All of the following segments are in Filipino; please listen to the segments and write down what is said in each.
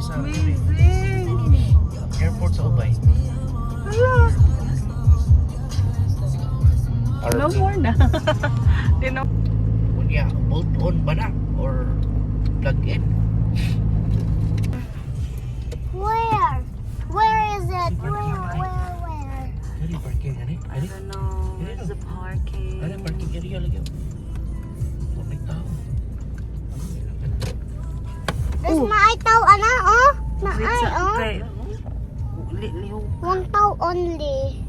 sa Amazing! airport sa Ubay. Hala! No more na. Tino. Kunya, bolt on ba na? Or plug in? Where? Where is it? Where? Dari parking ani? I don't know. Where's the parking? Ada parking area lagi. May tao. There's my tao, ana, oh. Naay, oh. Okay. Liho. One tao only.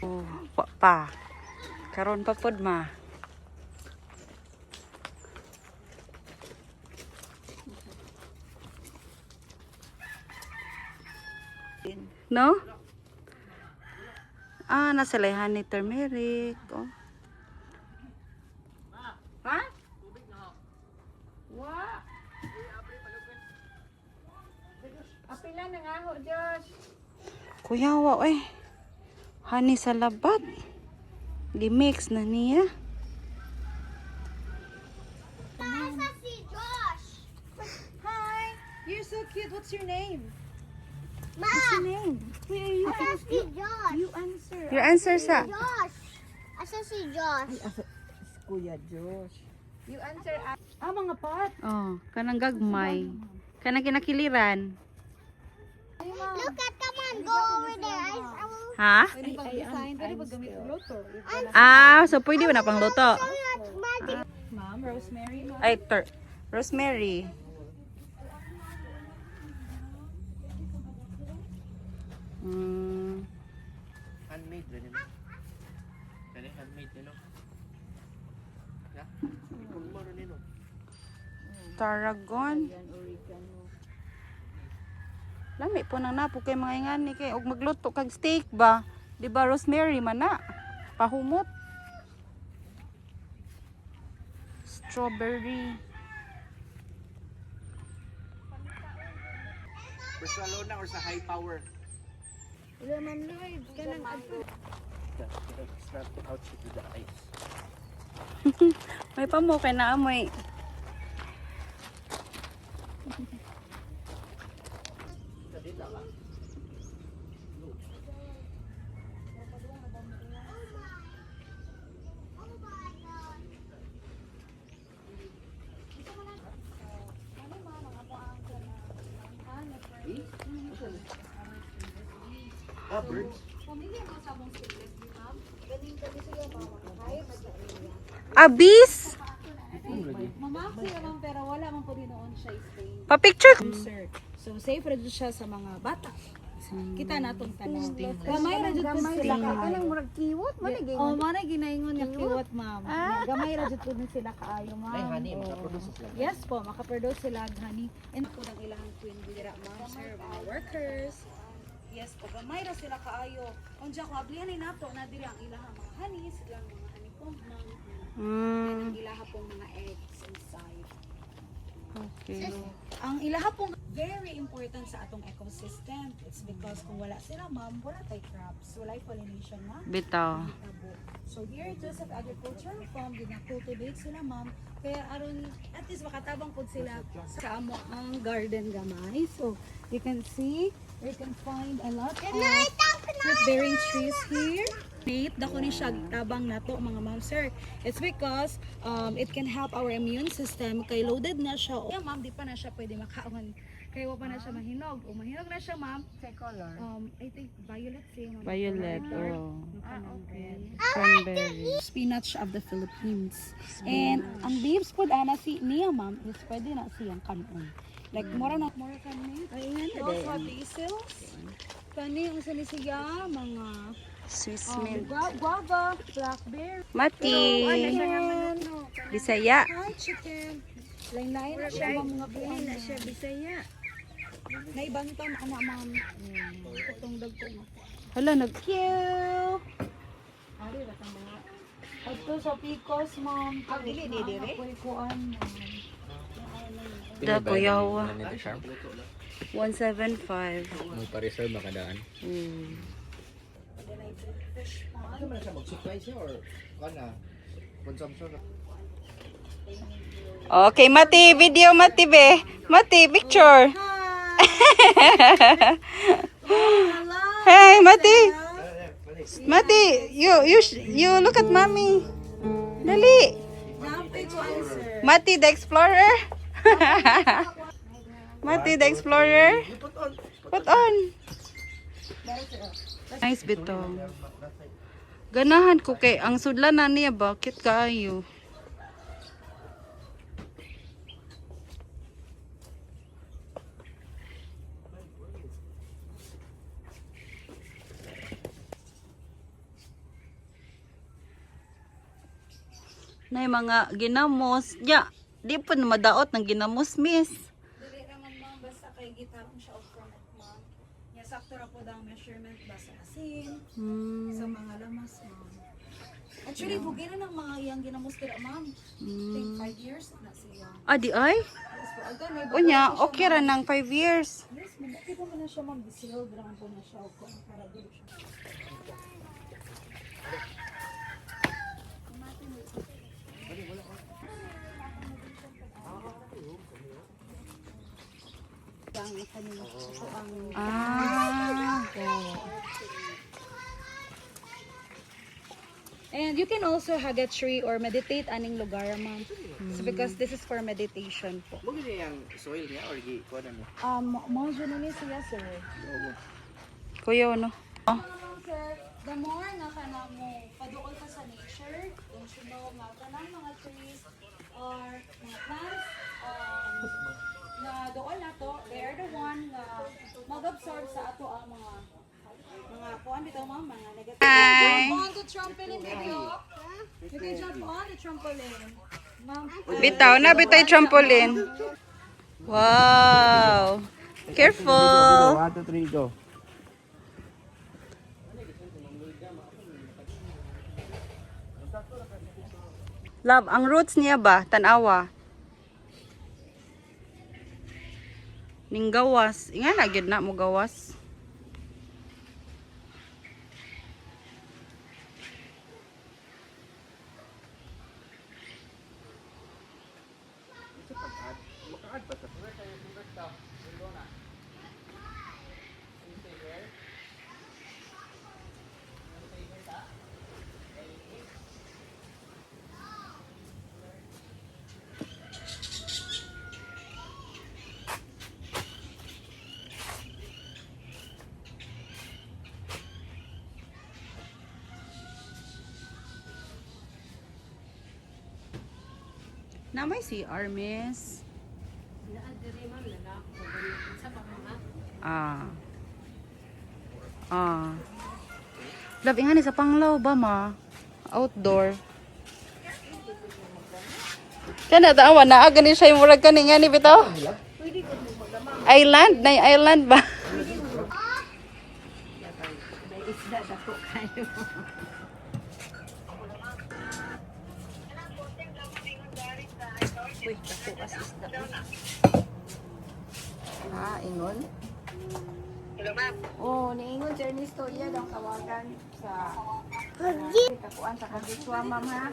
Oh, pa. Karon pa pod ma. No? Ah, nasa layhan ni turmeric. Oh. Ha? Wa? Apila na nga ho, Josh. Kuya, wa eh. Honey sa labat. Gimix na niya. Nasa si Josh. Hi, you're so cute. What's your name? Ma, What's your name? Wait, asa si Josh. you answer. Your answer sa. Josh. Asa si Josh. Kuya Josh. You answer. Mga pot. Oh, kanang gagmay. Kanang kinakiliran. Look at, come on, go over there. I will Ha? Pwede ba design? Pwede ba gamit luto? Ah, so pwede ba na pang luto? show you magic. Ma'am, Rosemary. Ma'am. Ay, rosemary. Mm, Handmade rin yun. Kaya handmade yun. Ya? Kung mo rin yun. tarragon. Yan, oregano. Lami po nang napo kay mga ingani kay og magluto kag steak ba? Di ba rosemary man na? Pahumot. Strawberry. Sa Lona or sa high power? Wala man live. Kanang adto. It's not out to the ice. May pamo kay naamoy. Ah, birds? Abis! Mama, siya ma'am, pero wala man po din noon siya stain. Pa-picture. Sir. So, safe ra jud siya sa mga bata. Kita natong tanan. Gamay ra jud po sila kaayo. murag kiwot mo lagi. Oh, mana ginaingon nga kiwat, ma'am. Gamay ra jud po sila kaayo, Ay, ma'am. honey, makaproduce sila. Yes po, makaproduce sila og honey. And po ang ilang twin dira, ma'am, sir, mga workers. Yes po, gamay ra sila kaayo. Unja ko ablihan ni nato na diri ang ilang mga honey, silang mga honeycomb, ma'am. Mm, Ang ilaha pong mga eggs inside. okay. Ang ilaha pong very important sa atong ecosystem. It's because kung wala sila, ma'am, wala tay crops, wala pollination, ma'am. Bitaw. Tabo. So here, Joseph Agricultural Farm, gina-cultivate sila, ma'am. Kaya aron at least makatabang pod sila sa amo ang garden gamay. So you can see, you can find a lot of fruit-bearing trees here. Dako ni siya tabang nato mga ma'am sir. It's because it can help our immune system kay loaded na siya. Yeah, ma'am, di pa na siya pwede makaon. Kaya wa pa na siya mahinog. O mahinog na siya, ma'am. Say color. I think violet siya. Ma'am. Violet. Oh. Okay. Cranberry. Spinach of the Philippines. And ang leaves po ana si niya, ma'am, is pwede na siyang kanon. Like mura kani. Ayan, those are basils. Kani ang sinisiya mga Swiss mint. guava, blackberry. Mati. Ayan. Bisaya. Hi, chicken. Lain-lain na siya mga buwan na siya Bisaya. Naibantang ana ma'am. Itong dagko na. Hala, Cute. Ari ba tang mga Adto sa Picos, ma'am. Dili dire. Kuan. da kuyawa. Nito sharp. 175. May pa-reserve makadaan. Mm. naman siya mag-supply siya or ano? Consumption na. Okay, Mati, video Mati be. Mati, picture. Hey, Mati. Mati, you look at mommy. Dali. Mati the Explorer. Mati the Explorer. Put on. Nice bito. Ganahan ko kay ang sudlanan niya ba cute kaayo. Nay mga ginamos. Ya, di pa na madaot ng ginamos, miss. Dili naman ma'am, basta kay gitarong siya of from ma'am. Nya sakto ra po daw measurement basta asin sa mga lamas ma'am. Actually, bugay na ng mga iyang ginamos kira ma'am. I think 5 years na siya. Ah, di ay? Yes po, agad may bago Unya, na siya, okay ra ng 5 years. yes, mabaki po na siya ma'am. Bisilog lang po na siya. Kung para dito siya. Ah. And you can also hug a tree or meditate aning lugar ma'am. So because this is for meditation po. Mo gid yang soil niya or gi ko na mo. Mo journalist siya sir. Kuya, ano? Oh. Sir, the more nga ka na mo paduol ka sa nature, don't you know nga tanang mga trees or mga plants na doon na to, they are the one na mag-absorb sa ato ang mga kuan bitaw ma'am, mga negative. Hi. Jump on the trampoline video. You can jump on the trampoline. Ma'am, Bitaw na, bitaw yung trampoline. Wow. Careful. 1 2 3 go. Love, ang roots niya ba? Tanawa. Ning gawas. Nga na, gyud na mo gawas. Na may CR, miss. Ah. Ah. Love, ingani sa panglaw ba, ma? Outdoor. Kana tawa na agani siya yung murag kani nga ni bitaw. Island, na island ba? Uy, dako as isda. Ha, ingon? Hello, ma'am. Oh, niingon si Ernesto, iya daw tawagan sa kakuan sa Kagitswa, ma'am, ha?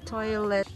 Toilet.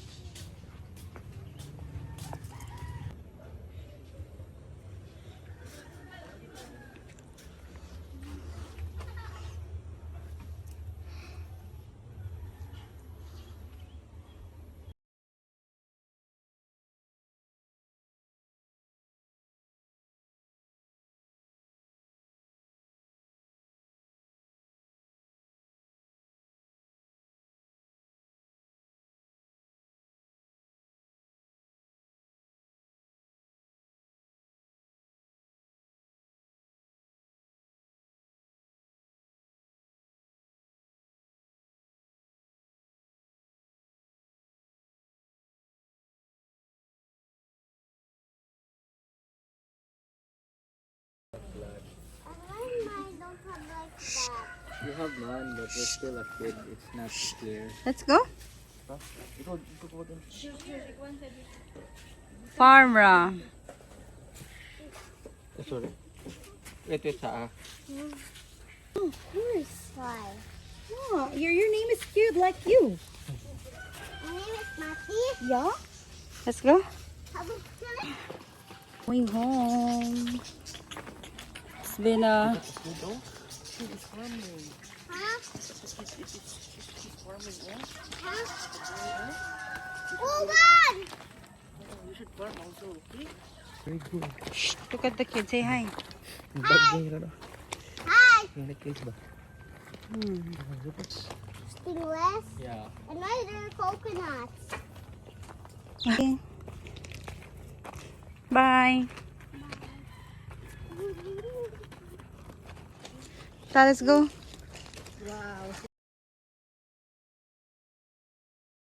You have none, but we're still a kid. It's not scary. Let's go. Ikaw din. Farmra. Sorry. Ito sa Why? Oh, your name is cute like you. My name is Matty. Yeah? Let's go. How about you? Going home. It's been a... Huh? Hold on! You should farm also, okay? Very good. Shh, look at the kids. Say hi. Hi. Ano? Hi! Yung necklace ba? Stingless. Yeah. And why are there coconuts? Okay. Bye. Ta, let's go.